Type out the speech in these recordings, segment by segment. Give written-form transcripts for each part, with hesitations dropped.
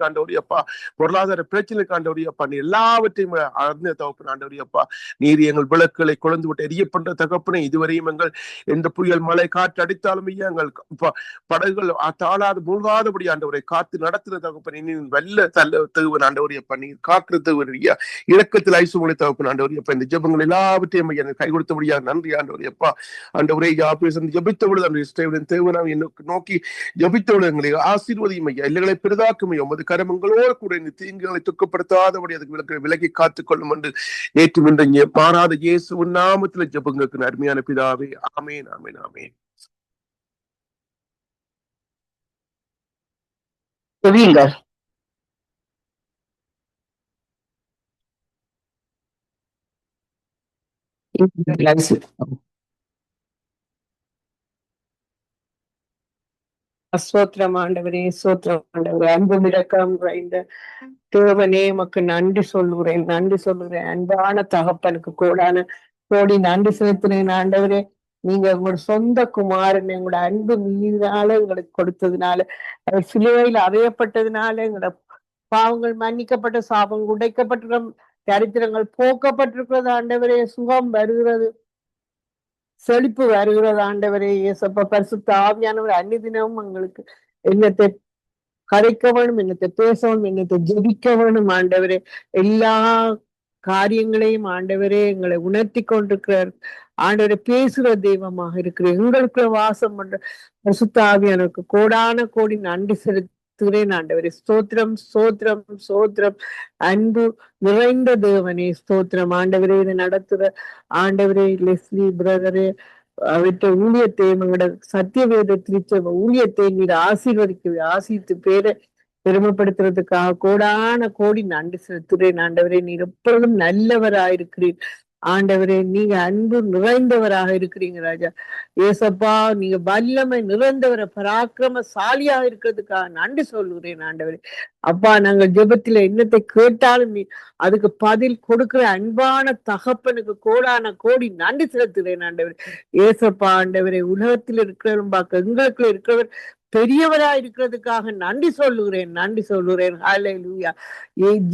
ஆண்டவரையப்பா, பொருளாதார பிரச்சனைக்கு ஆண்டவரையப்பா, நீ எல்லாவற்றையும் அறிந்த தகப்பன் ஆண்டவரையப்பா, நீர் எங்கள் விளக்குகளை கொழுந்து விட்டு எரியப்பட்ட தகப்பனை இதுவரையும் எங்கள் எந்த புயல் மழை காற்று அடித்தாலும் எங்கள் படகுகள் தாளாது மூழ்காதபடி ஆண்டவரை காத்து நடத்துற தகப்பன் நீ வெள்ள தள்ள தகுவன் ஆண்டவரையப்பா, நீ காக்குற தகுவரியா இலக்கத்தில் ஐசுமொழி தகப்பன் ஆண்டவரையப்பா, இந்த ஜெபங்கள் எல்லாவற்றையும் எனக்கு கை கொடுத்தபடியா நன்றி ஆண்டவரையப்பா. ஆண்டவரே ஜபித்தவள் அந்த இஸ்ரவேலின் தேவனாக நோக்கி ஜபித்தவள் எங்களை ஆசீர்வதியும் ஐயா, இல்லைகளை பெரிதாக்கும் உமது கரமங்களோடு கூட இந்த தீங்குகளை துக்கப்படுத்தாதபடி அதுக்கு விலகி காத்துக் கொள்ளும் என்று நேற்று இன்று மாறாத இயேசுவின் நாமத்தில் ஜெபங்களுக்கு அருமையான பிதாவே, ஆமேன் ஆமேன் ஆமேன். ஸ்தோத்திரம் ஆண்டவரே, ஸ்தோத்திரம் ஆண்டவரே, அன்பும் இரக்கம் நிறைந்த தேவனே உமக்கு நன்றி சொல்லுகிறேன், நன்றி சொல்லுகிறேன். அன்பான தகப்பனுக்கு கோடி நன்றி செலுத்தினேன் ஆண்டவரே. நீங்க உங்களோட சொந்த குமாரன் எங்களோட அன்பு மீதால எங்களுக்கு கொடுத்ததுனால, சிலுவையில் அறையப்பட்டதுனால எங்களோட பாவங்கள் மன்னிக்கப்பட்ட, சாபங்கள் உடைக்கப்பட்டிருக்கிற, தரித்திரங்கள் போக்கப்பட்டிருக்கிறது ஆண்டவரே. சுகம் வருகிறது, செழிப்பு வருகிறது ஆண்டவரே. இயேசப்பா, பரிசுத்த ஆவியானவர் அன்னிதினமும் எங்களுக்கு என்னத்தை கரைக்க வேணும், என்னத்தை பேச வேணும், என்னத்தை ஜெபிக்க வேணும் ஆண்டவரே. எல்லா காரியங்களையும் ஆண்டவரே எங்களை உணர்த்தி கொண்டிருக்கிறார் ஆண்டவரை. பேசுகிற தெய்வமாக இருக்கிற எங்களுக்கு வாசம் பண்ற பரிசுத்த ஆவியானவருக்கு கோடான கோடி நன்றி செலுத்துகிறேன் ஆண்டவரே. ஸ்தோத்திரம் ஸ்தோத்திரம் ஸ்தோத்திரம். அன்பு நிறைந்த தேவனே ஸ்தோத்திரம் ஆண்டவரே. இதை நடத்துற ஆண்டவரே லெஸ்லி பிரதரே, அவற்றை ஊழியத்தை எங்களோட சத்தியவேத திருச்சபை ஊழியத்தை நீர் ஆசித்து பேரை பெருமைப்படுத்துறதுக்காக கோடான கோடி நன்றி செலுத்துகிறேன் ஆண்டவரே. நீர் எப்பொழுதும் நல்லவராயிருக்கிறீர் ஆண்டவரே. நீங்க அன்பு நிறைந்தவராக இருக்கிறீங்க ராஜா. ஏசப்பா, நீங்க வல்லமை நிறைந்தவரை பராக்கிரமசாலியாக இருக்கிறதுக்காக நன்றி சொல்லுகிறேன் ஆண்டவரே. அப்பா, நாங்கள் ஜெபத்துல என்னத்தை கேட்டாலும் நீ அதுக்கு பதில் கொடுக்கிற அன்பான தகப்பனுக்கு கோடான கோடி நன்றி செலுத்துகிறேன் ஆண்டவரே. ஏசப்பா ஆண்டவரே, உலகத்தில் இருக்கிறவரும் பார்க்க எங்களுக்குள்ள இருக்கிறவர் பெரியவரா இருக்கிறதுக்காக நன்றி சொல்லுகிறேன். ஹல்லேலூயா.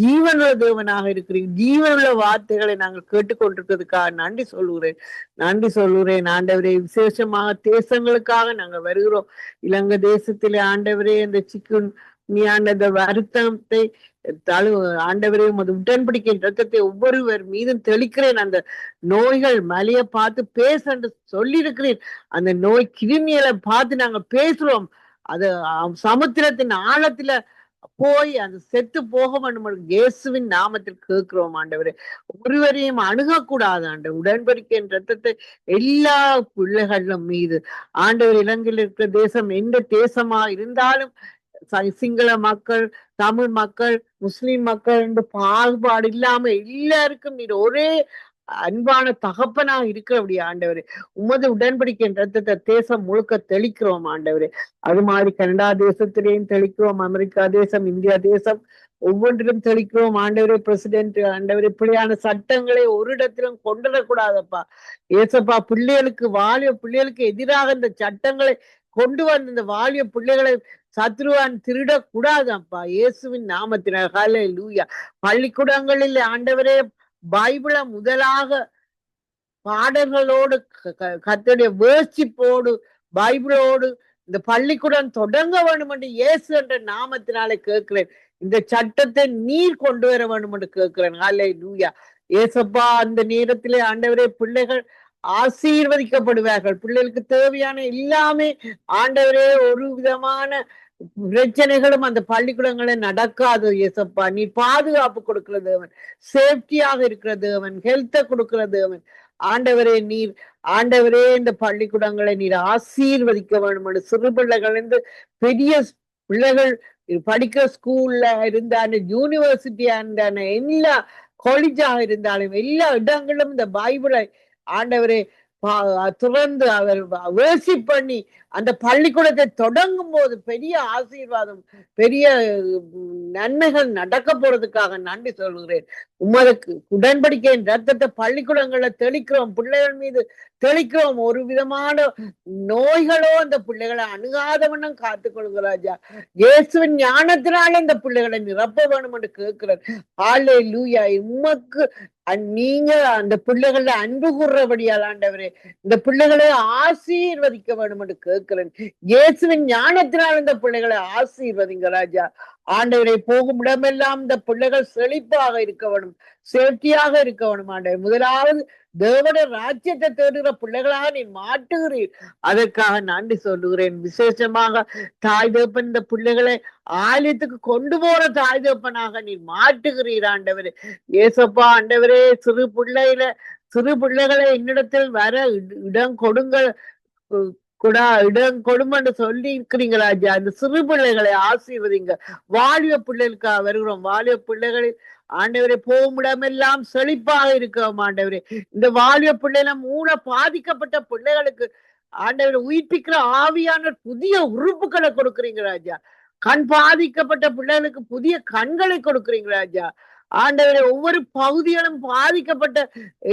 ஜீவனுள்ள தேவனாக இருக்கிறீங்க, ஜீவனுள்ள வார்த்தைகளை நாங்கள் கேட்டுக்கொண்டிருக்கிறதுக்காக நன்றி சொல்லுகிறேன் ஆண்டவரே. விசேஷமாக தேசங்களுக்காக நாங்கள் வருகிறோம். இலங்கை தேசத்திலே ஆண்டவரே, இந்த சிக்குன் நீண்ட வருத்தத்தை ஆண்டவரே, உடன்படிக்கை ரத்தத்தை ஒவ்வொருவர் மீதும் தெளிக்கிறேன். அந்த நோய்கள் மலையை பார்த்து பேச சொல்லியிருக்கிறேன். அந்த நோய் கிருமிகளை பார்த்து நாங்க பேசுறோம். அது சமுத்திரத்தின் ஆழத்துல போய் அந்த செத்து போக வேண்டும் இயேசுவின் நாமத்தில் கேட்கிறோம் ஆண்டவரே. ஒருவரையும் அணுகக்கூடாது ஆண்டவர். உடன்படிக்கை ரத்தத்தை எல்லா பிள்ளைகளும் மீது ஆண்டவர், இலங்கையில் இருக்கிற தேசம் எந்த தேசமா இருந்தாலும் சிங்கள மக்கள், தமிழ் மக்கள், முஸ்லிம் மக்கள் என்று பாகுபாடு இல்லாம எல்லாருக்கும் நீர் ஒரே அன்பான தகப்பனா இருக்கிறபடி ஆண்டவரே. உமது உடன்படிக்கை ரத்தத்தை தேசம் முழுக்க தெளிக்கிறோம் ஆண்டவரே. அது மாதிரி கனடா தேசத்திலேயும் தெளிக்கிறோம், அமெரிக்கா தேசம், இந்தியா தேசம் ஒவ்வொன்றிலும் தெளிக்கிறோம் ஆண்டவரே. பிரசிடென்ட் ஆண்டவரே, இப்படியான சட்டங்களை ஒரு இடத்திலும் கொண்டுடக்கூடாதப்பா ஏசப்பா. பிள்ளைகளுக்கு எதிராக இந்த சட்டங்களை கொண்டு வந்த இந்த வாலிய பிள்ளைகளை சத்ருவான் திருடக்கூடாதப்பா இயேசுவின் நாமத்தினர். ஹல்லேலூயா. பள்ளிக்கூடங்களில் ஆண்டவரே, பைபிளை முதலாக பாடல்களோடு கர்த்தருடைய வேர்ஷிப்போடு பைபிளோடு இந்த பள்ளிக்கூடம் தொடங்க வேண்டும் என்று இயேசு என்ற நாமத்தினாலே கேட்கிறேன். இந்த சட்டத்தை நீர் கொண்டு வர வேண்டும் என்று கேட்கிறேன். ஹல்லேலூயா. ஏசப்பா, அந்த நேரத்திலே ஆண்டவரே, பிள்ளைகள் ஆசீர்வதிக்கப்படுவார்கள். பிள்ளைகளுக்கு தேவையான எல்லாமே ஆண்டவரே, ஒரு விதமான பிரச்சனைகளும் அந்த பள்ளிக்கூடங்களை நடக்காது ஏசப்பா. நீ பாதுகாப்பு கொடுக்கிற தேவன், சேஃப்டியாக இருக்கிற தேவன், ஹெல்த்தை கொடுக்கிற தேவன் ஆண்டவரே. நீர் ஆண்டவரே, இந்த பள்ளிக்கூடங்களை நீர் ஆசீர்வதிக்க வேண்டும். சிறு பிள்ளைகள் இருந்து பெரிய பிள்ளைகள் படிக்கிற ஸ்கூல்ல இருந்தாலும், யூனிவர்சிட்டியா இருந்தாலும், எல்லா காலேஜாக இருந்தாலும், எல்லா இடங்களிலும் இந்த பைபிளை ஆண்டவரே துறந்து அவர் வேர்ஷிப் பண்ணி அந்த பள்ளிக்கூடத்தை தொடங்கும் போது பெரிய ஆசீர்வாதம், பெரிய நன்மைகள் நடக்க போறதுக்காக நன்றி சொல்கிறேன். உமக்கு உடன்படிக்கையின் ரத்தத்தை பள்ளிக்கூடங்கள்ல தெளிக்கிறோம். பிள்ளைகள் மீது தெளிக்கிறோம். ஒரு விதமான நோய்களோ அந்த பிள்ளைகளை அணுகாதவண்ணம் காத்துக்கொள்ளுங்க ராஜா. இயேசுவின் ஞானத்தினால இந்த பிள்ளைகளை நிரப்ப வேணும் என்று கேட்கிறேன். ஹல்லேலூயா. உமக்கு நீங்க அந்த பிள்ளைகள அன்பு கூறுறபடியால் ஆண்டவரே, இந்த பிள்ளைகளை ஆசீர்வதிக்க வேண்டும் என்று கேட்கிறேன். இயேசுவின் ஞானத்தினால் இந்த பிள்ளைகளை ஆசீர்வதிங்க ராஜா. ஆண்டவரை போகும் இடமெல்லாம் இந்த பிள்ளைகள் செழிப்பாக இருக்க வேணும், சேஃப்டியாக இருக்க வேணும் ஆண்டவர். முதலாவது தேவனுடைய ராஜ்யத்தை தேடுகிற பிள்ளைகளாக நீ மாட்டுகிறீர். அதற்காக நன்றி சொல்லுகிறேன். விசேஷமாக தாய் தகப்பன் இந்த பிள்ளைகளை ஆலயத்துக்கு கொண்டு போற தாய் தகப்பனாக நீ மாட்டுகிறீர் ஆண்டவரே. ஏசப்பா ஆண்டவரே, சிறு பிள்ளைகளை என்னிடத்தில் வர இடம் கொடுங்கள், இடம் கொடுமென்று சொல்லி இருக்கிறீங்க ராஜா. இந்த சிறு பிள்ளைகளை ஆசீர்வதிங்க. வாலிப பிள்ளைகளுக்காக வருகிறோம். வாலிப பிள்ளைகளில் ஆண்டவரை போகும் இடமெல்லாம் செழிப்பாக இருக்கோம் ஆண்டவரே. இந்த வாலிப பிள்ளைல மூல பாதிக்கப்பட்ட பிள்ளைகளுக்கு ஆண்டவரை உயிர்ப்பிக்கிற ஆவியான புதிய உறுப்புகளை கொடுக்குறீங்க ராஜா. கண் பாதிக்கப்பட்ட பிள்ளைகளுக்கு புதிய கண்களை கொடுக்குறீங்க ராஜா. ஆண்டவரை ஒவ்வொரு பகுதிகளும் பாதிக்கப்பட்ட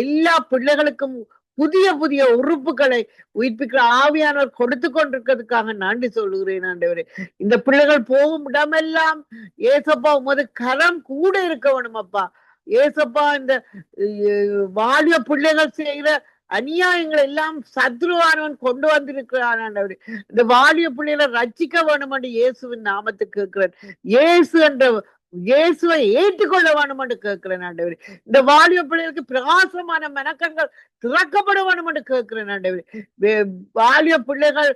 எல்லா பிள்ளைகளுக்கும் புதிய புதிய உறுப்புகளை உயிர்ப்பிக்கிற ஆவியானவர் கொடுத்து கொண்டிருக்கிறதுக்காக நன்றி சொல்லுகிறேன் ஆண்டவரே. இந்த பிள்ளைகள் போகும் இடமெல்லாம் ஏசப்பா உமது கரம் கூட இருக்க வேணும் அப்பா. ஏசப்பா இந்த வாலிய பிள்ளைகள் செய்கிற அநியாயங்கள் எல்லாம் சத்ருவானவன் கொண்டு வந்திருக்கிறான் ஆண்டவரே. இந்த வாலிய பிள்ளைகளை ரட்சிக்க வேணும் என்று இயேசுவின் நாமத்துக்கு கேட்கிறேன். இயேசுவை ஏற்றுக்கொள்ள வேணும் என்று கேட்கிறேன் ஆண்டவரே. இந்த வாலிப பிள்ளைகளுக்கு பிரகாசமான மனக்கண்கள் திறக்கப்பட வேணும் என்று கேட்கிறேன் ஆண்டவரே. வாலிப பிள்ளைகள்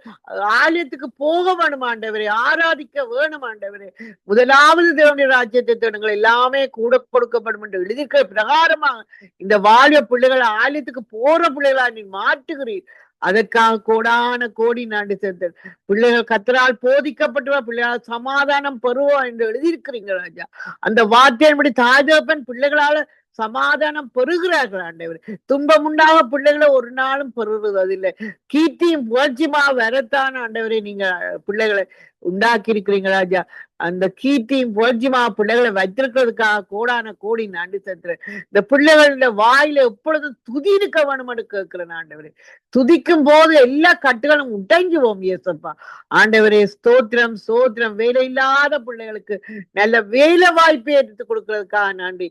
ஆலயத்துக்கு போக வேணும் ஆண்டவரே, ஆராதிக்க வேணும் ஆண்டவரே. முதலாவது தேவனுடைய ராஜ்யத்தை தேடுங்கள், எல்லாமே கூட கொடுக்கப்படும் என்று எழுதியிருக்கிற பிரகாரமாக இந்த வாலிப பிள்ளைகள் ஆலயத்துக்கு போற பிள்ளைகளா நீ மாற்றுகிறீர். அதற்காக கோடான கோடி நாடு சேர்த்தேன். பிள்ளைகள் கத்தரால் போதிக்கப்பட்டுவா, பிள்ளைகளால் சமாதானம் பெறுவோம் என்று எழுதியிருக்கிறீங்க ராஜா. அந்த வார்த்தையின்படி தாய் தகப்பன் பிள்ளைகளால சமாதானம் பெறுகிறார்கள் ஆண்டவர். துன்பம் உண்டாக பிள்ளைகளை ஒரு நாளும் பெறுவது இல்லை. கீர்த்தியும் புகழ்ச்சியுமா வரத்தான் ஆண்டவரை நீங்க பிள்ளைகளை உண்டாக்கி இருக்கிறீங்க ராஜா. அந்த கீர்த்தியும் புகழ்ச்சியுமா பிள்ளைகளை வைத்திருக்கிறதுக்காக கோடான கோடி நன்றி செலுத்துறேன். இந்த பிள்ளைகள வாயில எப்பொழுதும் துதி இருக்க வேணும் என்று கேட்கிறேன் ஆண்டவரே. துதிக்கும் போது எல்லா கட்டுகளும் உடைஞ்சுவோம் ஏசப்பா. ஆண்டவரே ஸ்தோத்திரம் ஸ்தோத்திரம். வேலை இல்லாத பிள்ளைகளுக்கு நல்ல வேலை வாய்ப்பை எடுத்து கொடுக்கறதுக்காக நன்றி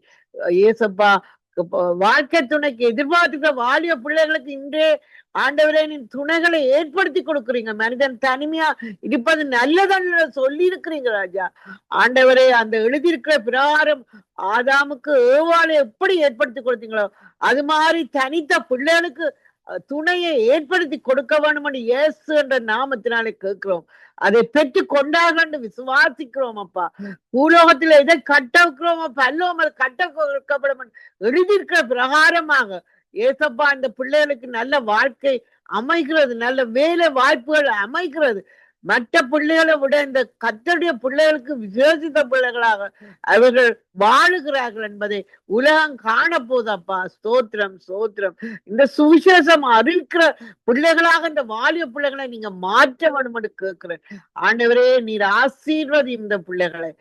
ஏசப்பா. வாழ்க்கை துணைக்கு எதிர்பார்த்துக்கிற வாலிய பிள்ளைகளுக்கு இன்றே ஆண்டவரே நீ துணைகளை ஏற்படுத்தி கொடுக்குறீங்க. மனிதன் தனிமையா இருப்பது நல்லதல்ல சொல்லி இருக்கிறீங்க ராஜா. ஆண்டவரே அந்த எழுதியிருக்கிற பிரகாரம் ஆதாமுக்கு ஏவாளை எப்படி ஏற்படுத்தி கொடுத்தீங்களோ அது மாதிரி தனித்த பிள்ளைகளுக்கு துணையை ஏற்படுத்தி கொடுக்க வேண்டும் என்று இயேசு என்ற நாமத்தினாலே கேட்கிறோம். அதை பெற்று கொண்டார்கள் விசுவாசிக்கிறோம் அப்பா. பூலோகத்துல எதை கட்ட வைக்கிறோமோ பல்லோம் அது கட்ட வைக்கப்படும் எழுதியிருக்கிற பிரகாரமாக ஏசப்பா இந்த பிள்ளைகளுக்கு நல்ல வாழ்க்கை அமைகிறது, நல்ல வேலை வாய்ப்புகள் அமைகிறது. மற்ற பிள்ளைகளை விட இந்த கர்த்தருடைய பிள்ளைகளுக்கு விசேஷித்த பிள்ளைகளாக அவர்கள் வாழுகிறார்கள் என்பதை உலகம் காணப்போதப்பா. ஸ்தோத்திரம் ஸ்தோத்திரம். இந்த சுவிசேஷம் அறிவிக்கிற பிள்ளைகளாக இந்த வாலிய பிள்ளைகளை நீங்க மாற்ற வேண்டும் என்று கேட்கிறேன் ஆண்டவரே. நீர் ஆசீர்வதி இந்த பிள்ளைகளை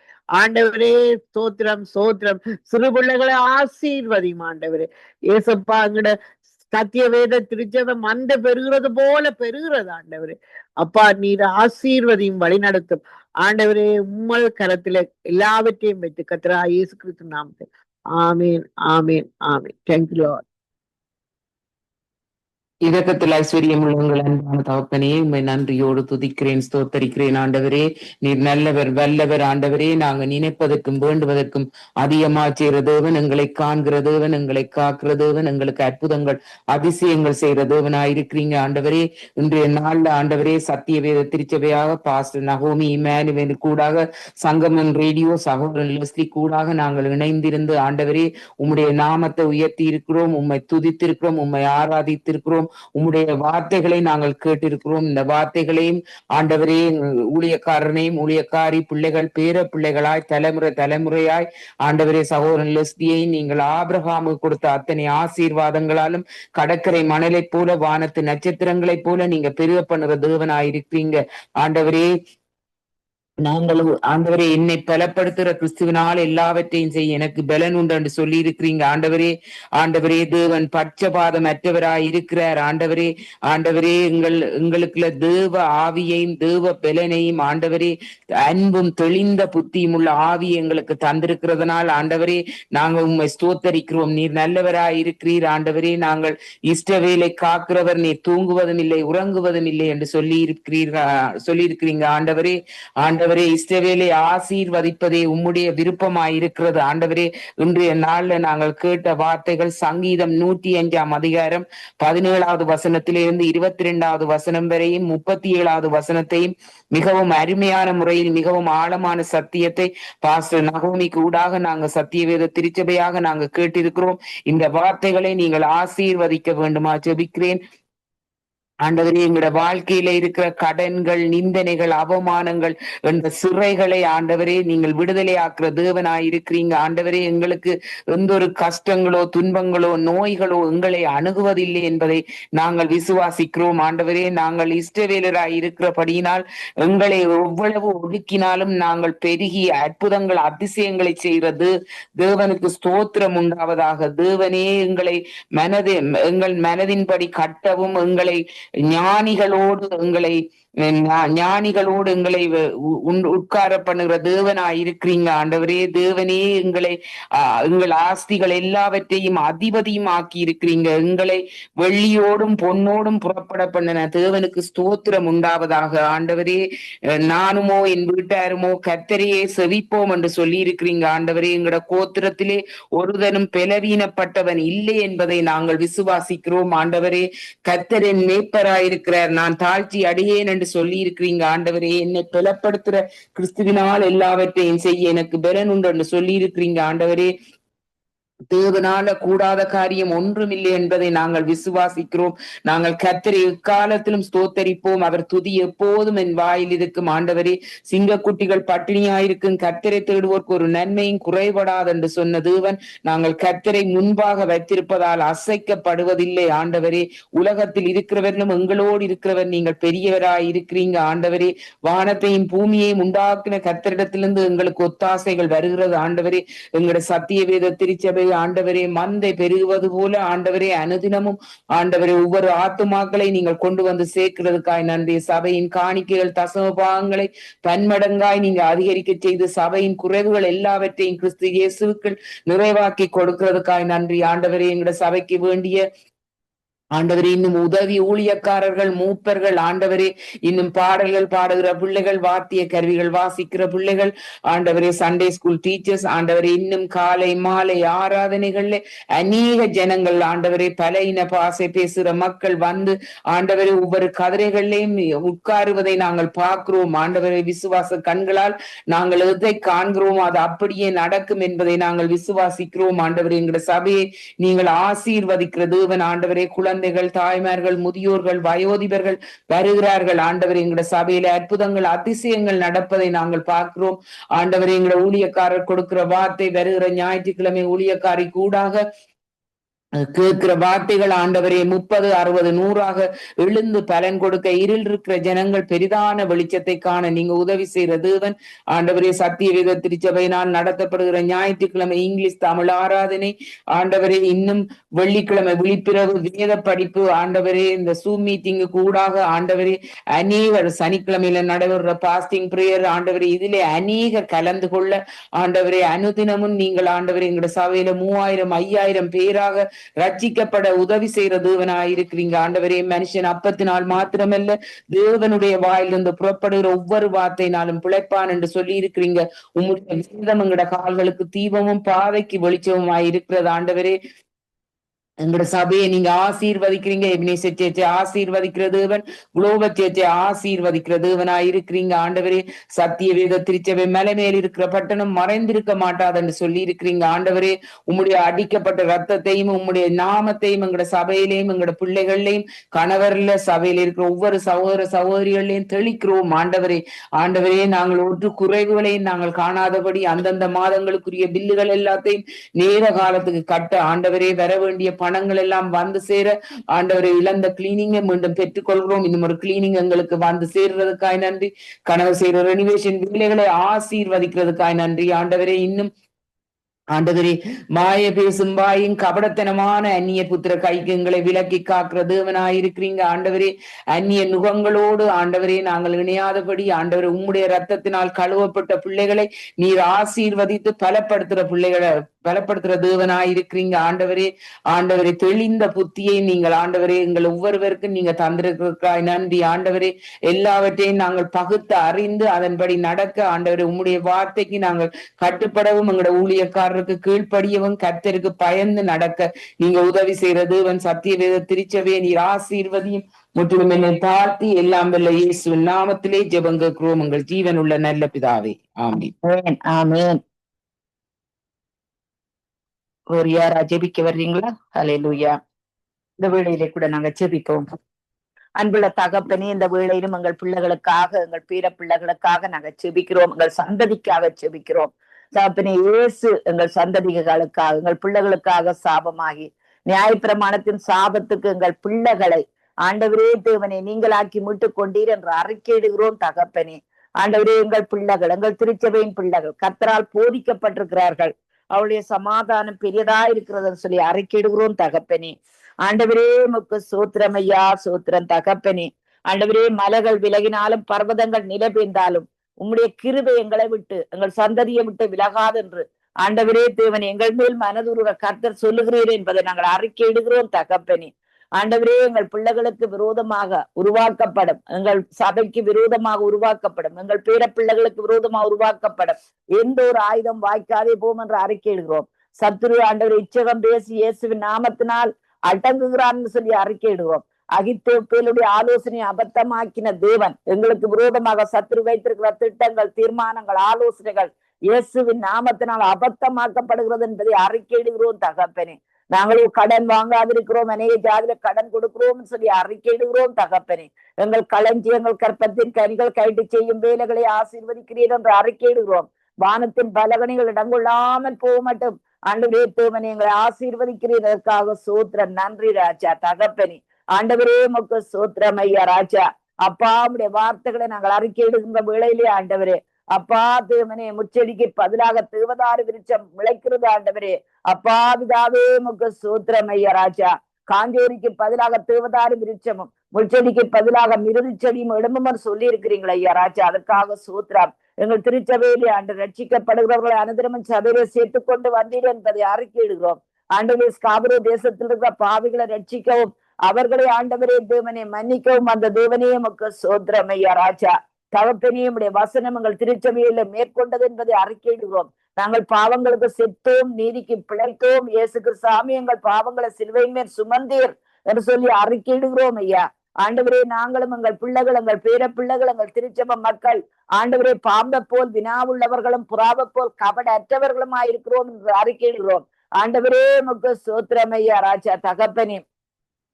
ஆண்டவரே. ஸ்தோத்திரம் ஸ்தோத்திரம். சிறு பிள்ளைகளை ஆசீர்வதியும் ஆண்டவரே. ஏசப்பா அங்கட சத்திய வேத திருச்சதம் அந்த பெறுகிறது போல பெறுகிறது ஆண்டவரே. அப்பா நீர் ஆசீர்வதியும் வழி நடத்தும் ஆண்டவரே. உம்மல் கரத்துல எல்லாவற்றையும் வைத்து கர்த்தரா இயேசு கிறிஸ்து நாமத்தில் ஆமீன் ஆமீன் ஆமீன். Thank you Lord. இரக்கத்தில் ஐஸ்வர்யம் உள்ளவங்கள் அன்பான தகப்பனே, உண்மை நன்றியோடு துதிக்கிறேன் ஸ்தோத்தரிக்கிறேன் ஆண்டவரே. நீர் நல்லவர் வல்லவர் ஆண்டவரே. நாங்க நினைப்பதற்கும் வேண்டுவதற்கும் அதிகமா செய்கிற தேவன், எங்களை காண்கிற தேவன், எங்களை காக்கிற தேவன், எங்களுக்கு அற்புதங்கள் அதிசயங்கள் செய்கிற தேவனாய் இருக்கிறீங்க ஆண்டவரே. இன்றைய நாள்ல ஆண்டவரே சத்திய வேத திருச்சபையாக பாஸ்டர் நகோமி இமானுவேல் கூடாக சங்கமம் ரேடியோ சகோதரன் லெஸ்லி கூடாக நாங்கள் இணைந்திருந்து ஆண்டவரே உம்முடைய நாமத்தை உயர்த்தி இருக்கிறோம், உம்மை துதித்திருக்கிறோம், உம்மை ஆராதித்திருக்கிறோம், உம்முடைய வார்த்தைகளை நாங்கள் கேட்டிருக்கிறோம். இந்த வார்த்தைகளையும் ஆண்டவரே ஊழியக்காரனையும் ஊழியக்காரி பிள்ளைகள் பேர பிள்ளைகளாய் தலைமுறையாய் ஆண்டவரே சகோதரன் லெஸ்லியை நீங்கள் ஆபிரகாமுக்கு கொடுத்த அத்தனை ஆசீர்வாதங்களாலும் கடற்கரை மணலை போல வானத்து நட்சத்திரங்களை போல நீங்க பெருக பண்ணுற தேவனாயிருக்கீங்க ஆண்டவரே. நாங்கள் ஆண்டவரே என்னை பலப்படுத்துற கிறிஸ்துவனால் எல்லாவற்றையும் செய்ய எனக்கு பலன் உண்டு என்று சொல்லி இருக்கிறீங்க ஆண்டவரே. ஆண்டவரே தேவன் பட்சபாதம் அற்றவராய் இருக்கிறார் ஆண்டவரே. ஆண்டவரே எங்களுக்குள்ள தேவ ஆவியையும் தேவ பலனையும் ஆண்டவரே அன்பும் தெளிந்த புத்தியும் உள்ள ஆவி எங்களுக்கு தந்திருக்கிறதுனால் ஆண்டவரே நாங்கள் உண்மை ஸ்தோத்தரிக்கிறோம். நீர் நல்லவராய் இருக்கிறீர் ஆண்டவரே. நாங்கள் இஷ்டவேலை காக்கிறவர், நீர் தூங்குவதும் இல்லை உறங்குவதும் இல்லை என்று சொல்லியிருக்கிறீங்க ஆண்டவரே. ஆண்டவரே இஸ்ரவேலை ஆசீர்வதிப்பதே உம்முடைய விருப்பமாய் இருக்கிறது ஆண்டவரே. இன்றைய நாள்ல நாங்கள் கேட்ட வார்த்தைகள் சங்கீதம் 105 அதிகாரம் 17வது வசனத்திலிருந்து 22வது வசனம் வரையும் 37வது வசனத்தையும் மிகவும் அருமையான முறையில் மிகவும் ஆழமான சத்தியத்தை பாஸ்டர் நகோமிக்கு ஊடாக நாங்கள் சத்தியவேத திருச்சபையாக நாங்கள் கேட்டிருக்கிறோம். இந்த வார்த்தைகளை நீங்கள் ஆசீர்வதிக்க வேண்டுமா ஜெபிக்கிறேன் ஆண்டவரே. எங்களோட வாழ்க்கையில இருக்கிற கடன்கள், நிந்தனைகள், அவமானங்கள் என்ற சிறைகளை ஆண்டவரே நீங்கள் விடுதலை ஆக்குற தேவனாய் இருக்கிறீங்க ஆண்டவரே. எங்களுக்கு எந்த ஒரு கஷ்டங்களோ துன்பங்களோ நோய்களோ எங்களை அணுகுவதில்லை என்பதை நாங்கள் விசுவாசிக்கிறோம் ஆண்டவரே. நாங்கள் இஷ்டவேலராய் இருக்கிறபடியினால் எங்களை எவ்வளவு ஒடுக்கினாலும் நாங்கள் பெருகி அற்புதங்கள் அதிசயங்களை செய்கிறது தேவனுக்கு ஸ்தோத்திரம் உண்டாவதாக. தேவனே எங்கள் மனதின்படி கட்டவும் எங்களை ஞானிகளோடு எங்களை உட்கார பண்ணுகிற தேவனாய் இருக்கிறீங்க ஆண்டவரே. தேவனே எங்கள் ஆஸ்திகள் எல்லாவற்றையும் அதிபதியும் ஆக்கி இருக்கிறீங்க. எங்களை வெள்ளியோடும் பொன்னோடும் புறப்பட பண்ணின தேவனுக்கு ஸ்தோத்திரம் உண்டாவதாக ஆண்டவரே. நானுமோ என் வீட்டாருமோ கர்த்தரையே செவிப்போம் என்று சொல்லி இருக்கிறீங்க ஆண்டவரே. எங்களோட கோத்திரத்திலே ஒருதனும் பலவீனப்பட்டவன் இல்லை என்பதை நாங்கள் விசுவாசிக்கிறோம் ஆண்டவரே. கர்த்தரின் மேய்ப்பராயிருக்கிறார், நான் தாழ்ச்சி அடையேன் என்று சொல்லி இருக்கிறீங்க ஆண்டவரே. என்னை பலப்படுத்துற கிறிஸ்துவினால் எல்லாவற்றையும் செய்ய எனக்கு பலன் உண்டு என்று சொல்லி இருக்கிறீங்க ஆண்டவரே. தேவனால கூடாத காரியம் ஒன்றுமில்லை என்பதை நாங்கள் விசுவாசிக்கிறோம். நாங்கள் கர்த்தரை எக்காலத்திலும் ஸ்தோத்தரிப்போம். அவர் துதி எப்போதும் என் வாயில் இருக்கும் ஆண்டவரே. சிங்கக்குட்டிகள் பட்டினியாயிருக்கும் கர்த்தரை தேடுவோருக்கு ஒரு நன்மையும் குறைபடாது என்று சொன்ன தேவன் நாங்கள் கர்த்தரை முன்பாக வைத்திருப்பதால் அசைக்கப்படுவதில்லை ஆண்டவரே. உலகத்தில் இருக்கிறவர்களும் எங்களோடு இருக்கிறவர் நீங்கள் பெரியவராய் இருக்கிறீங்க ஆண்டவரே. வானத்தையும் பூமியையும் உண்டாக்கின கர்த்தரிடத்திலிருந்து எங்களுக்கு ஒத்தாசைகள் வருகிறது ஆண்டவரே. எங்களோட சத்தியவேத திருச்சபை ஆண்டவரே மந்தை பெருகுவது போல ஆண்டவரே அனுதினமும் ஆண்டவரே ஒவ்வொரு ஆத்துமாக்களை நீங்கள் கொண்டு வந்து சேர்க்கிறதுக்காய் நன்றி. சபையின் காணிக்கைகள் தசம பாகங்களை பன்மடங்காய் நீங்க அதிகரிக்க செய்து சபையின் குறைவுகள் எல்லாவற்றையும் கிறிஸ்து இயேசுவுக்குள் நிறைவாக்கி கொடுக்கிறதுக்காய் நன்றி ஆண்டவரே. எங்களோட சபைக்கு வேண்டிய ஆண்டவரே இன்னும் உதவி ஊழியக்காரர்கள் மூப்பர்கள் ஆண்டவரே, இன்னும் பாடல்கள் பாடுகிற பிள்ளைகள், வாத்திய கருவிகள் வாசிக்கிற பிள்ளைகள் ஆண்டவரே, சண்டே ஸ்கூல் டீச்சர்ஸ் ஆண்டவரே, இன்னும் காலை மாலை ஆராதனைகள்ல அநேக ஜனங்கள் ஆண்டவரே, பல இன பாசை பேசுகிற மக்கள் வந்து ஆண்டவரே ஒவ்வொரு கதிரைகள்லையும் உட்காருவதை நாங்கள் பார்க்கிறோம் ஆண்டவரே. விசுவாச கண்களால் நாங்கள் எதை காண்கிறோம் அது அப்படியே நடக்கும் என்பதை நாங்கள் விசுவாசிக்கிறோம் ஆண்டவரே. எங்களோட சபையை நீங்கள் ஆசீர்வதிக்கிற தேவன் ஆண்டவரே. குழந்தைகள், தாய்மார்கள், முதியோர்கள், வயோதிபர்கள் வருகிறார்கள் ஆண்டவரே. எங்களோட சபையில அற்புதங்கள் அதிசயங்கள் நடப்பதை நாங்கள் பார்க்கிறோம் ஆண்டவரே. எங்களோட ஊழியக்காரர் கொடுக்கிற வார்த்தை வருகிற ஞாயிற்றுக்கிழமை ஊழியக்காரி கூடாக கேட்கிற வார்த்தைகள் ஆண்டவரே 30, 60, 100 எழுந்து பலன் கொடுக்க இருள் இருக்கிற ஜனங்கள் பெரிதான வெளிச்சத்தை காண நீங்க உதவி செய்யற தேவன் ஆண்டவரே. சத்தியவேத திருச்சபையினால் நடத்தப்படுகிற ஞாயிற்றுக்கிழமை இங்கிலீஷ் தமிழ் ஆராதனை ஆண்டவரே, இன்னும் வெள்ளிக்கிழமை விழிப்பிரவு வேத படிப்பு ஆண்டவரே, இந்த சூம் மீட்டிங்கு கூடாக ஆண்டவரே அநேகர் சனிக்கிழமையில நடைபெறுற பாஸ்டிங் பிரேயர் ஆண்டவரே, இதிலே அநேகர் கலந்து கொள்ள ஆண்டவரே அனுதினமும் நீங்கள் ஆண்டவரே எங்களோட சபையில 3000, 5000 பேராக ரட்சிக்கப்பட உதவி செய்யற தேவனாயிருக்கிறீங்க ஆண்டவரே. மனுஷன் அப்பத்தினால் மாத்திரமல்ல தேவனுடைய வாயிலிருந்து புறப்படுகிற ஒவ்வொரு வார்த்தையினாலும் பிழைப்பான் என்று சொல்லி இருக்கிறீங்க. உம்முடைய வேதம் எங்கட கால்களுக்கு தீபமும் பாதைக்கு வெளிச்சமுமாய் இருக்கிறது ஆண்டவரே. எங்களோட சபையை நீங்க ஆசீர்வதிக்கிறீங்க. எபினேசர் சேர்ச்சை ஆசீர்வதிக்கிற தேவன், குளோபல் சேர்ச்சை ஆசீர்வதிக்கிற தேவனாய் இருக்கிறீங்க ஆண்டவரே. சத்தியவேத திருச்சபை மலை மேல் இருக்கிற பட்டணம் மறைந்திருக்க மாட்டாதுன்னு சொல்லி இருக்கிறீங்க ஆண்டவரே. உம்முடைய அடிக்கப்பட்ட ரத்தத்தையும் உம்முடைய நாமத்தையும் எங்களோட சபையிலையும் எங்களோட பிள்ளைகள்லையும் கணவர்ல சபையில இருக்கிற ஒவ்வொரு சகோதர சகோதரிகளையும் தெளிக்கிறோம் ஆண்டவரே. ஆண்டவரே நாங்கள் ஒன்று குறைவுகளையும் நாங்கள் காணாதபடி அந்தந்த மாதங்களுக்குரிய பில்லுகள் எல்லாத்தையும் நேர காலத்துக்கு கட்ட ஆண்டவரே, வர வேண்டிய பணங்கள் எல்லாம் வந்து சேர ஆண்டவரை இழந்த கிளீனிங்கை மீண்டும் பெற்றுக்கொள்கிறோம். இன்னும் ஒரு கிளீனிங் எங்களுக்கு வந்து சேர்றதுக்காய் நன்றி. கனவு செய்யற ரெனிவேஷன் வேலைகளை ஆசீர்வதிக்கிறதுக்காய் நன்றி ஆண்டவரே. இன்னும் ஆண்டவரே, மாய பேசும் வாயும் கபடத்தனமான அந்நிய புத்திர கைக்கு எங்களை விலக்கி காக்கிற தேவனாயிருக்கிறீங்க ஆண்டவரே. அந்நிய நுகங்களோடு ஆண்டவரே நாங்கள் இணையாதபடி ஆண்டவரே உம்முடைய ரத்தத்தினால் கழுவப்பட்ட பிள்ளைகளை நீர் ஆசீர்வதித்து பலப்படுத்துற தேவனாயிருக்கிறீங்க ஆண்டவரே. ஆண்டவரே, தெளிந்த புத்தியை நீங்கள் ஆண்டவரே எங்கள் ஒவ்வொருவருக்கும் நீங்க தந்திருக்கிறாய் நன்றி ஆண்டவரே. எல்லாவற்றையும் நாங்கள் பகுத்து அறிந்து அதன்படி நடக்க ஆண்டவரே உம்முடைய வார்த்தைக்கு நாங்கள் கட்டுப்படவும் எங்களோட ஊழியக்காரருக்கு கீழ்ப்படியவும் கர்த்தருக்கு பயந்து நடக்க நீங்க உதவி செய்யற தேவன். சத்திய வேத திருச்சபையை நீர் ஆசீர்வதியும் முற்றிலும் என்னை தாழ்த்தி எல்லாம் வல்ல இயேசுவின் நாமத்திலே ஜெபம் கேட்கிறோம் உங்கள் ஜீவன் உள்ள நல்ல பிதாவே. ஆமென். ஆமென். ஒரு யாரா ஜெபிக்க வர்றீங்களா? ஹல்லேலூயா. இந்த வேளையிலே கூட நாங்க ஜெபிப்போம். அன்புள்ள தகப்பனே, இந்த வேளையிலும் எங்கள் பிள்ளைகளுக்காக, எங்கள் பேர பிள்ளைகளுக்காக நாங்க ஜெபிக்கிறோம். எங்கள் சந்ததிக்காக ஜெபிக்கிறோம். தகப்பனே, இயேசு எங்கள் சந்ததிகளுக்காக, எங்கள் பிள்ளைகளுக்காக சாபமாகி நியாயப்பிரமாணத்தின் சாபத்துக்கு எங்கள் பிள்ளைகளை ஆண்டவரே தேவனே நீங்களாக்கி மீட்டுக் கொண்டீர் என்று அறிக்கையிடுகிறோம் தகப்பனே. ஆண்டவரே, எங்கள் பிள்ளைகள், எங்கள் திருச்சபையின் பிள்ளைகள் கர்த்தரால் போதிக்கப்பட்டிருக்கிறார்கள். அவளுடைய சமாதானம் பெரியதா இருக்கிறதுன்னு சொல்லி அறிக்கையிடுகிறோம் தகப்பனே. ஆண்டவரே உமக்கு சோத்திரம் ஐயா, சோத்திரம் தகப்பனே. ஆண்டவரே, மலைகள் விலகினாலும் பர்வதங்கள் நிலை பெய்ந்தாலும் உம்முடைய கிருபை எங்களை விட்டு எங்கள் சந்ததியை விட்டு விலகாதென்று ஆண்டவரே தேவன் எங்கள் மேல் மனதுருக கர்த்தர் சொல்லுகிறீர் என்பதை நாங்கள் அறிக்கையிடுகிறோம் தகப்பனே. ஆண்டவரே, எங்கள் பிள்ளைகளுக்கு விரோதமாக உருவாக்கப்படும், எங்கள் சபைக்கு விரோதமாக உருவாக்கப்படும், எங்கள் பேர பிள்ளைகளுக்கு விரோதமாக உருவாக்கப்படும் எந்த ஒரு ஆயுதம் வாய்க்காதே போம் என்று அறிக்கையிடுகிறோம். சத்துரு ஆண்டவர் இச்சகம் பேசி இயேசுவின் நாமத்தினால் அடங்குகிறான்னு சொல்லி அறிக்கையிடுகிறோம். அகித்தோப்பேலுடைய ஆலோசனை அபத்தமாக்கின தேவன் எங்களுக்கு விரோதமாக சத்துரு வைத்திருக்கிற திட்டங்கள், தீர்மானங்கள், ஆலோசனைகள் இயேசுவின் நாமத்தினால் அபத்தமாக்கப்படுகிறது என்பதை அறிக்கையிடுகிறோம் தகப்பனே. நாங்களும் கடன் வாங்காதிருக்கிறோம், அநேக ஜாதியில கடன் கொடுக்கிறோம் சொல்லி அறிக்கையிடுகிறோம் தகப்பனே. எங்கள் களஞ்சியங்கள் கற்பத்தின் கனிகள் கைட்டு செய்யும் வேலைகளை ஆசீர்வதிக்கிறீர் என்று அறிக்கையிடுகிறோம். வானத்தின் பலகணிகள் இடங்கொள்ளாமல் போக மட்டும் ஆண்டவரே தேவனே எங்களை ஆசீர்வதிக்கிறீர். அதற்காக சோத்திரம். நன்றி ராஜா தகப்பனே. ஆண்டவரே உமக்கு சோத்திரம் ஐயா ராஜா. அப்பா உடைய வார்த்தைகளை நாங்கள் அறிக்கையிடுகின்ற வேளையிலே ஆண்டவரே அப்பா தேவனே முச்செடிக்கு பதிலாக தேவதாரு விருட்சம் முளைக்கிறது ஆண்டவரே. அப்பா பிதாவே உமக்கு சோத்திரம் ஐயா ராஜா. காஞ்சோரிக்கு பதிலாக தேவதாரு விருட்சமும் முச்செடிக்கு பதிலாக மிருதி செடியும் இடமும் சொல்லி இருக்கிறீங்களா ஐயா ராஜா. அதற்காக சோத்திரம். எங்கள் திருச்சபையிலே ஆண்டு ரட்சிக்கப்படுகிறவர்களை அனுதினமும் சபையிலே சேர்த்துக் கொண்டு வந்தீர் என்பதை அறிக்கையிடுகிறோம். ஆண்டவரே, ஸ்காபரோ தேசத்தில் இருக்கிற பாவிகளை ரட்சிக்கவும் அவர்களை ஆண்டவரே தேவனை மன்னிக்கவும் அந்த தேவனே உமக்கு சோத்திரம் ஐயா ராஜா. தகப்பனே, உம்முடைய வசனம் எங்கள் திருச்சபையில மேற்கொண்டது என்பதை அறிக்கையிடுகிறோம். நாங்கள் பாவங்களுக்கு செத்தோம், நீதிக்கு பிழைத்தோம். இயேசு கிறிஸ்து எங்கள் பாவங்களை சிலுவையின் மேல் சுமந்தீர் என்று சொல்லி அறிக்கையிடுகிறோம் ஐயா. ஆண்டவரே, நாங்களும் எங்கள் பிள்ளைகள், எங்கள் பேர பிள்ளைகள், எங்கள் திருச்சபை மக்கள் ஆண்டவரே பாம்பை போல் வினாவுள்ளவர்களும் புறாவை போல் கபட அற்றவர்களுமாயிருக்கிறோம் என்று அறிக்கையிடுகிறோம். ஆண்டவரே உமக்கு சோத்திரம் ஐயா ராஜா தகப்பனே.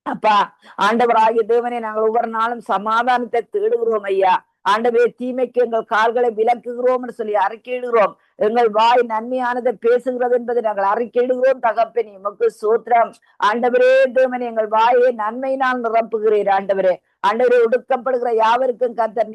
அப்பா ஆண்டவராகிய தேவனே, நாங்கள் ஒவ்வொரு நாளும் சமாதானத்தை தேடுகிறோம் ஐயா. ஆண்டவரே, தீமைக்கு எங்கள் கால்களை விலக்குகிறோம் என்று சொல்லி அறிக்கையிடுகிறோம். எங்கள் வாய் நன்மையானதை பேசுகிறது என்பதை நாங்கள் அறிக்கையிடுகிறோம் தகப்பனே. உமக்கு சோத்திரம். ஆண்டவரே தேவனே, எங்கள் வாயை நன்மையினால் நிரப்புகிறீர் ஆண்டவரே. ஆண்டவரே, ஒடுக்கப்படுகிற யாவருக்கும் கர்த்தர்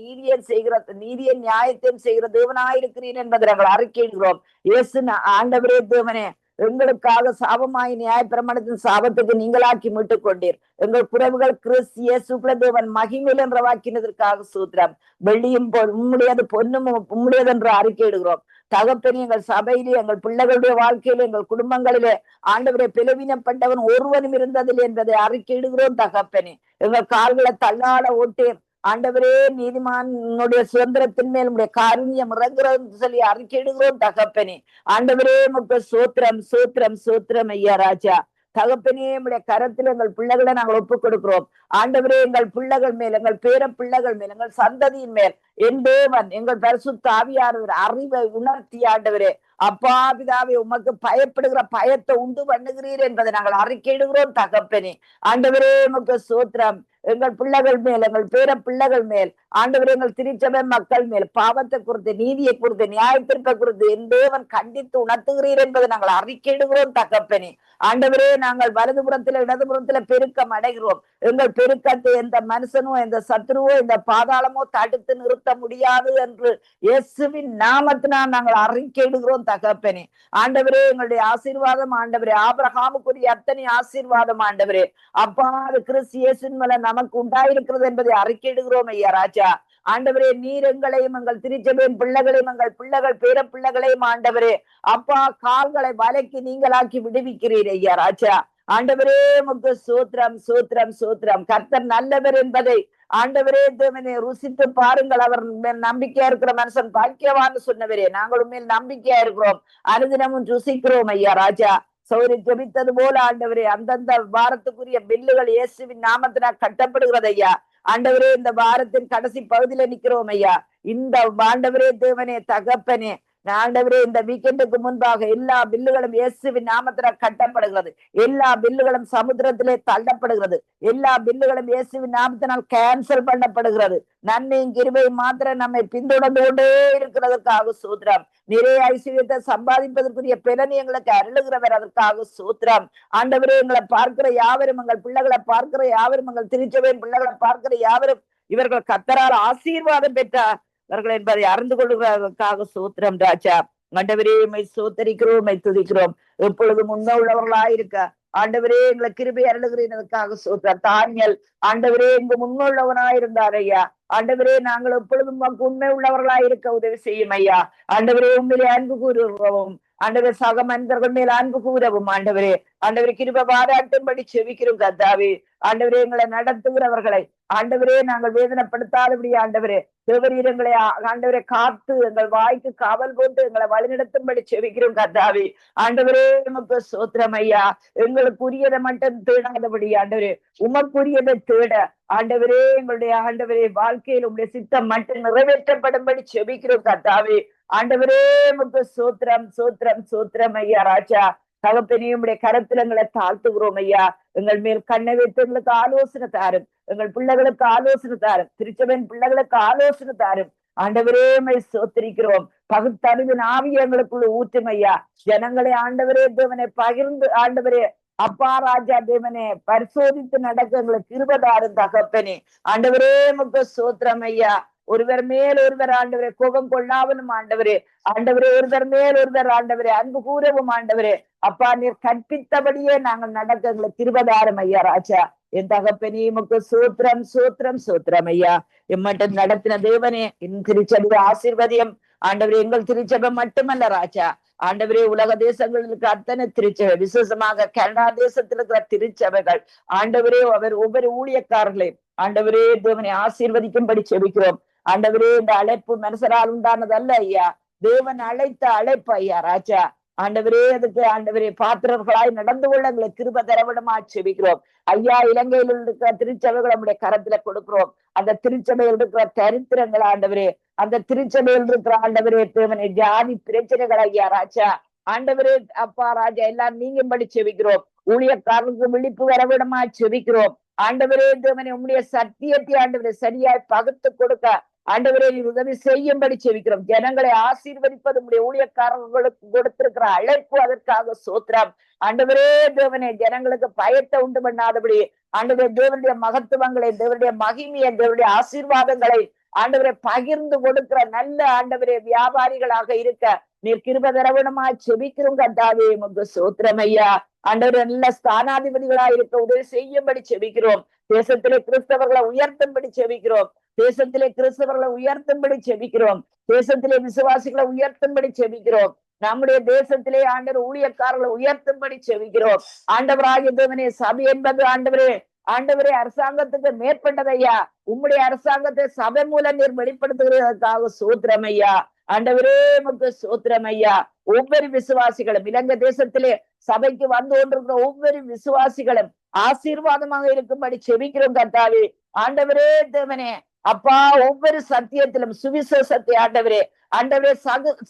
நீதியை நியாயத்தையும் செய்கிற தேவனாயிருக்கிறீர் என்பதை நாங்கள் அறிக்கையிடுகிறோம். இயேசு ஆண்டவரே தேவனே எங்களுக்காக சாபமாய் நியாயப்பிரமாணத்தின் சாபத்துக்கு நீங்களாக்கி மீட்டுக் கொண்டீர். எங்கள் குறைவுகள் கிறிஸ்து இயேசுக்குள்ள தேவன் மகிமையில் என்ற வாக்கினதற்காக சூத்திரம். வெள்ளியும் உம்முடையது பொன்னும் உம்முடையது என்று அறிக்கையிடுகிறோம் தகப்பனே. எங்கள் சபையிலே, எங்கள் பிள்ளைகளுடைய வாழ்க்கையிலே, எங்கள் குடும்பங்களிலே ஆண்டவரை பிளவினப்பட்டவன் ஒருவனும் இருந்ததில்லை என்பதை அறிக்கையிடுகிறோம் தகப்பனே. எங்கள் கால்களை தள்ளாட ஓட்டேன் ஆண்டவரே. நீதிமானுடைய சுதந்திரத்தின் மேல் உடைய காருண்யம் இறங்குறது சொல்லி அறிக்கையிடுகிறோம் தகப்பனே. ஆண்டவரே உமக்கு சோத்திரம், சோத்திரம், சோத்திரம் ஐயா ராஜா. தகப்பனே, உடைய கரத்தில் எங்கள் பிள்ளைகளை நாங்கள் ஒப்புக் கொடுக்கிறோம். ஆண்டவரே, எங்கள் பிள்ளைகள் மேல், எங்கள் பேர பிள்ளைகள் மேல், எங்கள் சந்ததியின் மேல் என் தேவன் எங்கள் பரிசுத்த ஆவியானவர் அறிவை உணர்த்தி ஆண்டவரே அப்பா பிதாவே உமக்கு பயப்படுகிற பயத்தை உண்டு பண்ணுகிறீர் என்பதை நாங்கள் அறிக்கையிடுகிறோம் தகப்பனே. ஆண்டவரே உமக்கு சோத்திரம். எங்கள் பிள்ளைகள் மேல், எங்கள் பேர பிள்ளைகள் மேல், ஆண்டவரே எங்கள் திருச்சபை மக்கள் மேல் பாவத்தை குறித்து, நீதியை குறித்து, நியாயத்திற்பை குறித்து என் தேவன் கண்டித்து உணர்த்துகிறீர் என்பதை நாங்கள் அறிக்கையிடுகிறோம் தகப்பனே. ஆண்டவரே, நாங்கள் வலதுபுறத்துல இடதுபுறத்துல பெருக்கம் அடைகிறோம். எங்கள் பெருக்கத்தை எந்த மனுஷனோ, எந்த சத்துருவோ, இந்த பாதாளமோ தடுத்து நிறுத்த முடியாது என்று இயேசுவின் நாமத்தினால் நாங்கள் அறிக்கையிடுகிறோம் தகப்பனே. ஆண்டவரே, எங்களுடைய ஆசீர்வாதம் ஆண்டவரே, ஆபிரகாமுக்குரிய அத்தனை ஆசீர்வாதம் ஆண்டவரே அப்பா, அது கிறிஸ்து இயேசுவின் மேல நமக்கு உண்டாயிருக்கிறது என்பதை அறிக்கையிடுகிறோம் ஐயா ராஜா. ஆண்டவரே, நீர் எங்களையும் எங்கள் திருச்சபையின் பிள்ளைகளையும் எங்கள் பிள்ளைகள் பேர பிள்ளைகளையும் ஆண்டவரே அப்பா கால்களை வலைக்கு நீங்களாக்கி விடுவிக்கிறீர் ஐயா ராஜா. ஆண்டவரே, உமக்கு சூத்திரம் சூத்திரம் சூத்திரம். கர்த்தர் நல்லவர் என்பதை ஆண்டவரே தேவனே ருசித்து பாருங்கள். அவர் மேல் நம்பிக்கையா இருக்கிற மனுஷன் பாக்கியவான்னு சொன்னவரே, நாங்கள் உண்மையில் நம்பிக்கையா இருக்கிறோம், அனுதினமும் ருசிக்கிறோம் ஐயா ராஜா. சௌரி ஜெபித்தது போல ஆண்டவரே அந்தந்த வாரத்துக்குரிய பில்லுகள் இயேசுவின் நாமத்தினால் கட்டப்படுகிறது ஐயா. ஆண்டவரே, இந்த வாரத்தின் கடைசி பகுதியில நிக்கிறோம் ஐயா. இந்த ஆண்டவரே தேவனே தகப்பனே, ஆண்டவரே, இந்த வீக்கெண்டுக்கு முன்பாக எல்லா பில்லுகளும் இயேசுவின் நாமத்தினால் கட்டப்படுகிறது. எல்லா பில்லுகளும் சமுத்திரத்திலே தள்ளப்படுகிறது. எல்லா பில்லுகளும் இயேசுவின் நாமத்தினால் கேன்சல் பண்ணப்படுகிறது. நன்மையும் கிருபையும் மாத்திரம் நம்மை பின்தொடர்ந்து கொண்டே இருக்கிறதற்காக சூத்திரம். நிறைய ஐஸ்வர்யத்தை சம்பாதிப்பதற்குரிய பலனை எங்களுக்கு அருளுகிறவர், அதற்காக சூத்திரம். ஆண்டவரே, எங்களை பார்க்கிற யாவரும், எங்கள் பிள்ளைகளை பார்க்கிற யாவரும், எங்கள் திருச்சபையின் பிள்ளைகளை பார்க்கிற யாவரும் இவர்கள் கர்த்தரால் ஆசீர்வாதம் பெற்றார்கள் என்பதை அறிந்து கொள்வதற்காக சூத்திரம் ராஜா. ஆண்டவரே, உம்மை சோத்தரிக்கிறோம், உம்மை துதிக்கிறோம். எப்பொழுதும் உண்மை உள்ளவர்களாயிருக்க ஆண்டவரே எங்களை கிருபை அருளுகிறதற்காக சூத்திரம். தானியல் ஆண்டவரே இங்கு முன்னுள்ளவனாயிருந்தார் ஐயா. ஆண்டவரே, நாங்கள் எப்பொழுதும் உண்மை உள்ளவர்களாயிருக்க உதவி செய்யும் ஐயா. ஆண்டவரே, உண்மையிலே அன்பு கூறுவோம் ஆண்டவரே, சக மனிதர்கள் மேல் அன்பு கூறவும் ஆண்டவரே. ஆண்டவரே, கிருபை பாராட்டும்படி செவிக்கிறோம் கர்த்தாவே. ஆண்டவரே, எங்களை நடத்துகிறவர்களை ஆண்டவரே நாங்கள் வேதனைப்படுத்தாதபடி ஆண்டவரே தேவரீரங்களை ஆண்டவரை காத்து எங்கள் வாய்க்கு காவல் போட்டு எங்களை வழிநடத்தும்படி செவிக்கிறோம் கர்த்தாவே. ஆண்டவரே, உமக்கு சோத்திரம் ஐயா. எங்களுக்கு உரியதை மட்டும் தேடாதபடி ஆண்டவரே உமக்குரியதை தேட ஆண்டவரே எங்களுடைய ஆண்டவரே வாழ்க்கையில் உங்களுடைய சித்தம் மட்டும் நிறைவேற்றப்படும்படி செபிக்கிறோம் கர்த்தாவே. ஆண்டவரே, உமக்கு சோத்திரம் சோத்திரம் சோத்திரம் ஐயா ராஜா. தகப்பனே, உம்முடைய கரத்துல எங்களை தாழ்த்துகிறோம் ஐயா. எங்கள் மேல் கண்ணை வைத்து எங்களுக்கு ஆலோசனை தாரும். எங்கள் பிள்ளைகளுக்கு ஆலோசனை தாரும். திருச்சபையின் பிள்ளைகளுக்கு ஆலோசனை தாரும். ஆண்டவரே, உம்மை சோத்திரிக்கிறோம். பகுத்தறிவின் ஆவியை எங்களுக்குள்ள ஊற்றும் ஐயா. ஜனங்களை ஆண்டவரே தேவனை பகிர்ந்து ஆண்டவரே அப்பா ராஜா தேவனே பரிசோதித்து நடக்க எங்களுக்கு கிருபைதாரும் தகப்பனே. ஆண்டவரே, உமக்கு சோத்திரம் ஐயா. ஒருவர் மேல் ஒருவர் ஆண்டவரே கோபம் கொள்ளாமலும் ஆண்டவரே ஆண்டவரே ஒருவர் மேல் ஒருவர் ஆண்டவரே அன்பு கூறவும் ஆண்டவரே அப்பா நீர் கற்பித்தபடியே நாங்கள் நடக்க எங்களுக்கு கிருபைதாரும் ஐயா ராஜா. என் தகப்பனே, உமக்கு சூத்திரம் சூத்திரம் சூத்திரம் ஐயா. எம்மட்டும் நடத்தின தேவனே, என் திருச்சபை ஆசீர்வதியம் ஆண்டவரே. எங்கள் திருச்சபை மட்டுமல்ல ராஜா ஆண்டவரே, உலக தேசங்களுக்கு அத்தனை திருச்சபை, விசேஷமாக கனடா தேசத்தில் இருக்கிற திருச்சபைகள் ஆண்டவரே அவர் ஒவ்வொரு ஊழியக்காரர்களையும் ஆண்டவரே தேவனை ஆசீர்வதிக்கும்படி செபிக்கிறோம். ஆண்டவரே, இந்த அழைப்பு மனுஷரால் உண்டானதல்ல ஐயா, தேவன் அழைத்த அழைப்பு ஐயா ராஜா. ஆண்டவரே, அதுக்கு ஆண்டவரே பாத்திரர்களாய் நடந்து கொள்ள எங்களை கிருபை தரவிடமா செபிக்கிறோம் ஐயா. இலங்கையில் இருக்கிற திருச்சபைகள் நம்முடைய கரத்துல கொடுக்கிறோம். அந்த திருச்சபையில் இருக்கிற தரித்திரங்கள் ஆண்டவரே, அந்த திருச்சபையில் இருக்கிற ஆண்டவரே தேவனை ஜாதி பிரச்சனைகள் ஐயா ராஜா ஆண்டவரே அப்பா ராஜா எல்லாம் நீங்கும்படி செபிக்கிறோம். ஊழியக்காரர்களுக்கு விழிப்பு வரவிடமா செபிக்கிறோம். ஆண்டவரே தேவனை உம்முடைய சத்தியத்தை ஆண்டவரை சரியாய் பகுத்து கொடுக்க ஆண்டவரே நீர் உதவி செய்யும்படி செபிக்கிறோம். ஜனங்களை ஆசீர்வதிப்பது உடைய ஊழியக்காரர்களுக்கு கொடுத்திருக்கிற அழைப்பு, அதற்காக சோத்திரம். ஆண்டவரே தேவனே, ஜனங்களுக்கு பயத்தை உண்டு பண்ணாதபடி ஆண்டவரே தேவனுடைய மகத்துவங்களை, தேவனுடைய மகிமையை, தேவனுடைய ஆசீர்வாதங்களை ஆண்டவரை பகிர்ந்து கொடுக்கிற நல்ல ஆண்டவரே வியாபாரிகளாக இருக்க நீர் கிருபை தரவிடமாய் செபிக்கிறோம் கர்த்தாவே. உமக்கு சோத்திரம் ஐயா. ஆண்டவரே, நல்ல ஸ்தானாதிபதிகளா இருக்க உதவி செய்யும்படி செபிக்கிறோம். தேசத்திலே கிறிஸ்தவர்களை உயர்த்தும்படி செபிக்கிறோம். தேசத்திலே கிறிஸ்தவர்களை உயர்த்தும்படி செபிக்கிறோம். தேசத்திலே விசுவாசிகளை உயர்த்தும்படி செபிக்கிறோம். நம்முடைய தேசத்திலே ஆண்டவர் ஊழியக்காரர்களை உயர்த்தும்படி செபிக்கிறோம். ஆண்டவராகிய தேவனே, சபை என்பது ஆண்டவரே ஆண்டவரே அரசாங்கத்துக்கு மேற்பட்டதையா. உம்முடைய அரசாங்கத்தை சபை மூலம் நீர் வெளிப்படுத்துகிறதற்காக சோத்திரம் ஐயா. ஆண்டவரே, உமக்கு சோத்திரம் ஐயா. ஒவ்வொரு விசுவாசிகளும் இலங்கை தேசத்திலே சபைக்கு வந்து கொண்டிருக்கிற ஒவ்வொரு விசுவாசிகளும் ஆசீர்வாதமாக இருக்கும்படி செபிக்கிறோம் கர்த்தாவே. ஆண்டவரே தேவனே அப்பா, ஒவ்வொரு சத்தியத்திலும் சுவிசேஷத்தை ஆண்டவரே ஆண்டவரே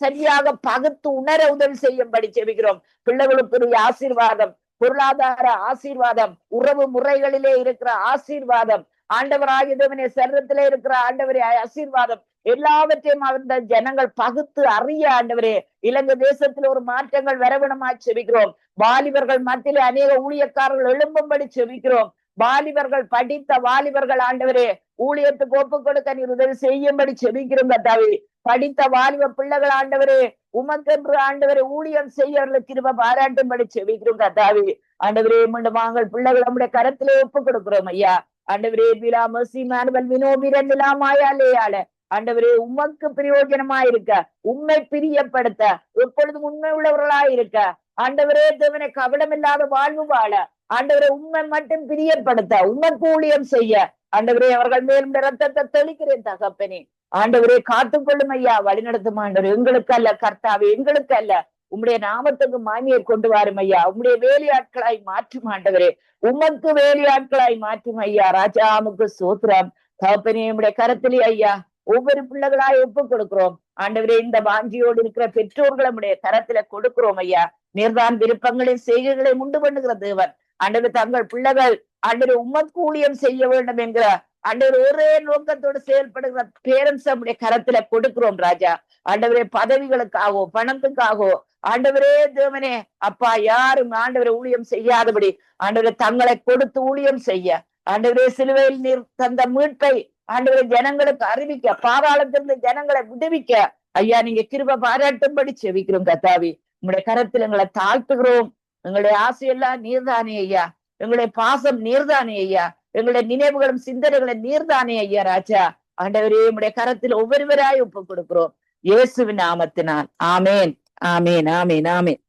சரியாக பகுத்து உணர உதவி செய்யும்படி செபிக்கிறோம். பிள்ளைகளுக்கு ஆசீர்வாதம், பொருளாதார ஆசீர்வாதம், உறவு முறைகளிலே இருக்கிற ஆசீர்வாதம் ஆண்டவராகிய தேவனே சரீரத்திலே இருக்கிற ஆண்டவரே ஆசீர்வாதம் எல்லாவற்றையும் அந்த ஜனங்கள் பகுத்து அறிய ஆண்டவரே இலங்கை தேசத்தில் ஒரு மாற்றங்கள் வரவிடமாய் செபிக்கிறோம். வாலிபர்கள் மத்தியிலே அநேக ஊழியக்காரர்கள் எழும்பும்படி செபிக்கிறோம். வாலிபர்கள் படித்த வாலிபர்கள் ஆண்டவரே ஊழியத்துக்கு ஒப்பு கொடுக்க நீர் உதவி செய்யும்படி செபிக்கிறோம் கர்த்தாவே. படித்த வாலிப பிள்ளைகள் ஆண்டவரே உமக்கென்று ஆண்டவரே ஊழியம் செய்யவர்களுக்கு கிருபை பாராட்டும்படி செபிக்கிறோம் கர்த்தாவே. ஆண்டவரே மீண்டும் வாங்கள் பிள்ளைகள் நம்முடைய கரத்திலே ஒப்பு கொடுக்கிறோம் ஐயா. ஆண்டவரே விழா மசி மானுவல் வினோபிரன் மாயாலேயால ஆண்டவரே உமக்கு பிரயோஜனமாயிருக்க உண்மை பிரியப்படுத்த எப்பொழுதும் உண்மை உள்ளவர்களாயிருக்க ஆண்டவரே தேவனை கவனமில்லாத வாழ்வு வாழ ஆண்டவரை உண்மை மட்டும் பிரியப்படுத்த உமக்கு ஊழியம் செய்ய ஆண்டவரே அவர்கள் மேலும் ரத்தத்தை தெளிக்கிறேன் தகப்பனே. ஆண்டவரே காத்துக்கொள்ளும் ஐயா, வழிநடத்தும் ஆண்டவரே. எங்களுக்கு அல்ல கர்த்தாவே, எங்களுக்கு அல்ல, உம்முடைய நாமத்துக்கு மாமியை கொண்டு வரும் ஐயா. உம்முடைய வேலையாட்களாய் மாற்றும் ஆண்டவரே, உமக்கு வேலையாட்களாய் மாற்றும் ஐயா. ராஜாமுக்கு சோத்திரம் தகப்பனே. உம்முடைய கரத்திலே ஐயா ஒவ்வொரு பிள்ளைகளாய் ஒப்பு கொடுக்கிறோம் ஆண்டவரே. இந்த வாஞ்சியோடு இருக்கிற பெற்றோர்களை நம்முடைய கரத்துல கொடுக்கிறோம் ஐயா. நீர்தான் விருப்பங்களையும் செய்கைகளை உண்டு பண்ணுகிற தேவன் ஆண்டவர். தங்கள் பிள்ளைகள் ஆண்டவர் உமக்கு ஊழியம் செய்ய வேண்டும் என்கிற ஆண்டவர் ஒரே நோக்கத்தோடு செயல்படுகிற பேரண்ட்ஸ் நம்முடைய கரத்துல கொடுக்கிறோம் ராஜா. ஆண்டவரே பதவிகளுக்காகவோ பணத்துக்காகவோ ஆண்டவரே தேவனே அப்பா யாரும் ஆண்டவரை ஊழியம் செய்யாதபடி ஆண்டவரை தங்களை கொடுத்து ஊழியம் செய்ய ஆண்டவரே சிலுவையில் நீர் தந்த மீட்பை ஆண்டவரை ஜனங்களுக்கு அறிவிக்க பாதாளத்திலிருந்து ஜனங்களை விடுவிக்க ஐயா நீங்க கிருபை பாராட்டும்படி செபிக்கிறோம் கர்த்தாவே. உங்களுடைய கரத்தில் எங்களை தாழ்த்துகிறோம். எங்களுடைய ஆசையெல்லாம் நீர்தானே ஐயா, எங்களுடைய பாசம் நீர்தானே ஐயா, எங்களுடைய நினைவுகளும் சிந்தனைகளும் நீர்தானே ஐயா ராஜா. ஆண்டவரே உங்களுடைய கரத்தில் ஒவ்வொருவராய் ஒப்பு கொடுக்கிறோம் இயேசுவின் நாமத்தினால். ஆமேன் ஆமேன் ஆமேன் ஆமேன்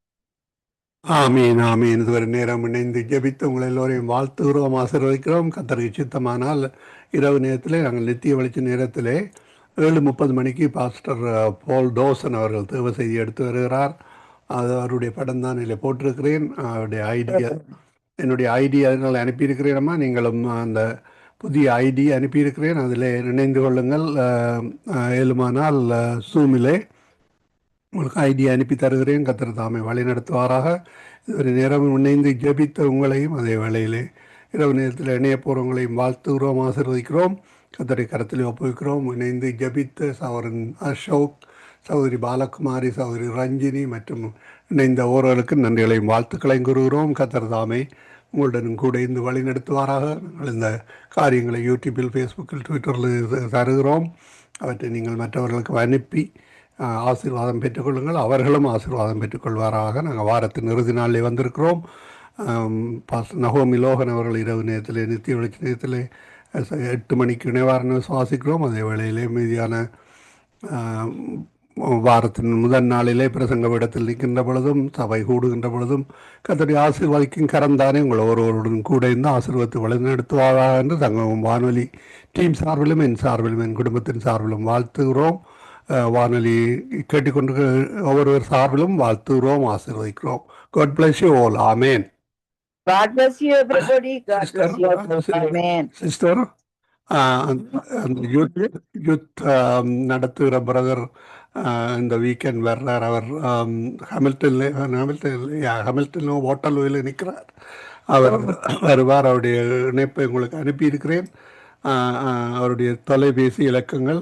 ஆமீன் ஆமீன். இதுவரை நேரம் இணைந்து ஜெபித்து உங்களை எல்லோரையும் வாழ்த்துகிறோம், ஆசீர்வதிக்கிறோம். கர்த்தருக்கு சித்தமானால் இரவு நேரத்தில் நாங்கள் நித்திய வெளிச்ச நேரத்திலே 7:30 மணிக்கு பாஸ்டர் பால் டோசன் அவர்கள் தேவ செய்தி எடுத்து வருகிறார். அது அவருடைய படம் தான் இதில் போட்டிருக்கிறேன். அவருடைய என்னுடைய ஐடி அதனால் அனுப்பியிருக்கிறேனம்மா. நீங்களும் அந்த புதிய ஐடி அனுப்பியிருக்கிறேன், அதில் இணைந்து கொள்ளுங்கள். ஏழுமானால் சூமிலே உங்களுக்கு ஐடி அனுப்பி தருகிறேன். கர்த்தர் தாமே வழி நடத்துவாராக. இதுவரை நேரம் இணைந்து ஜெபித்த உங்களையும் அதே வேளையிலே இரவு நேரத்தில் இணைய போகிறவங்களையும் வாழ்த்துகிறோம், ஆசீர்வதிக்கிறோம். கர்த்தரை கரத்தில் ஒப்புவிக்கிறோம். இணைந்து ஜெபித்த சகோதரன் அசோக், சகோதரி பாலகுமாரி, சகோதரி ரஞ்சினி மற்றும் இணைந்த ஓரர்களுக்கு நன்றிகளையும் வாழ்த்துக்களையும் கூறுகிறோம். கர்த்தர் தாமே உங்களுடன் கூட இருந்து வழி நடத்துவாராக. நாங்கள் இந்த காரியங்களை யூடியூப்பில், ஃபேஸ்புக்கில், ட்விட்டரில் தருகிறோம். அவற்றை நீங்கள் மற்றவர்களுக்கு அனுப்பி ஆசீர்வாதம் பெற்றுக்கொள்ளுங்கள், அவர்களும் ஆசீர்வாதம் பெற்றுக்கொள்வாராக. நாங்கள் வாரத்தின் இறுதி நாளிலே வந்திருக்கிறோம். பாஸ்டர் நகோமி லோகன் அவர்கள் இரவு நேரத்தில் நித்திய வெளிச்ச நேரத்தில் 8 மணிக்கு இணைவாரன்னு சுவாசிக்கிறோம். அதே வேளையிலே மீதியான வாரத்தின் முதல் நாளிலே பிரசங்க இடத்தில் நிற்கின்ற பொழுதும் சபை கூடுகின்ற பொழுதும் கர்த்தருடைய ஆசீர்வாதிக்கும் கரந்தானே உங்களை ஒருவருடன் கூட இருந்து ஆசீர்வாதத்தை வழிநடத்துவாராக என்று தங்கவும் வானொலி டீம் சார்பிலும் என் சார்பிலும் என் குடும்பத்தின் சார்பிலும் வாழ்த்துகிறோம். வானொலி கேட்டுக்கொண்டு ஒவ்வொருவர் சார்பிலும் வாழ்த்துகிறோம், ஆசீர்வதிக்கிறோம். God bless you all. Amen. God bless you everybody. God bless you. Amen. Sister, youth நடத்துகிற பிரதர் இந்த வீக்கெண்ட் வர்றார். அவர் ஹாமில்டன்ல வாட்டர்லூவில் நிற்கிறார். அவர் வருவார். அவருடைய இணைப்பை உங்களுக்கு அனுப்பியிருக்கிறேன். அவருடைய தொலைபேசி இலக்கங்கள்.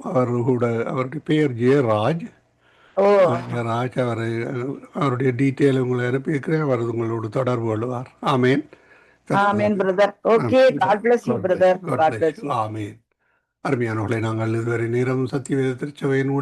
அவர் கூட அவருடைய பெயர் ஜெயராஜ். ராஜ் அவருடைய டீட்டெயில் உங்களை அனுப்பியிருக்கிறேன். அவர் உங்களோட தொடர்பு கொள்வார். Amen. Amen brother. Okay, God bless you brother. God bless you. Amen. அருமையானவர்களை, நாங்கள் இதுவரை நேரம் சத்தியவேத திருச்சபையின்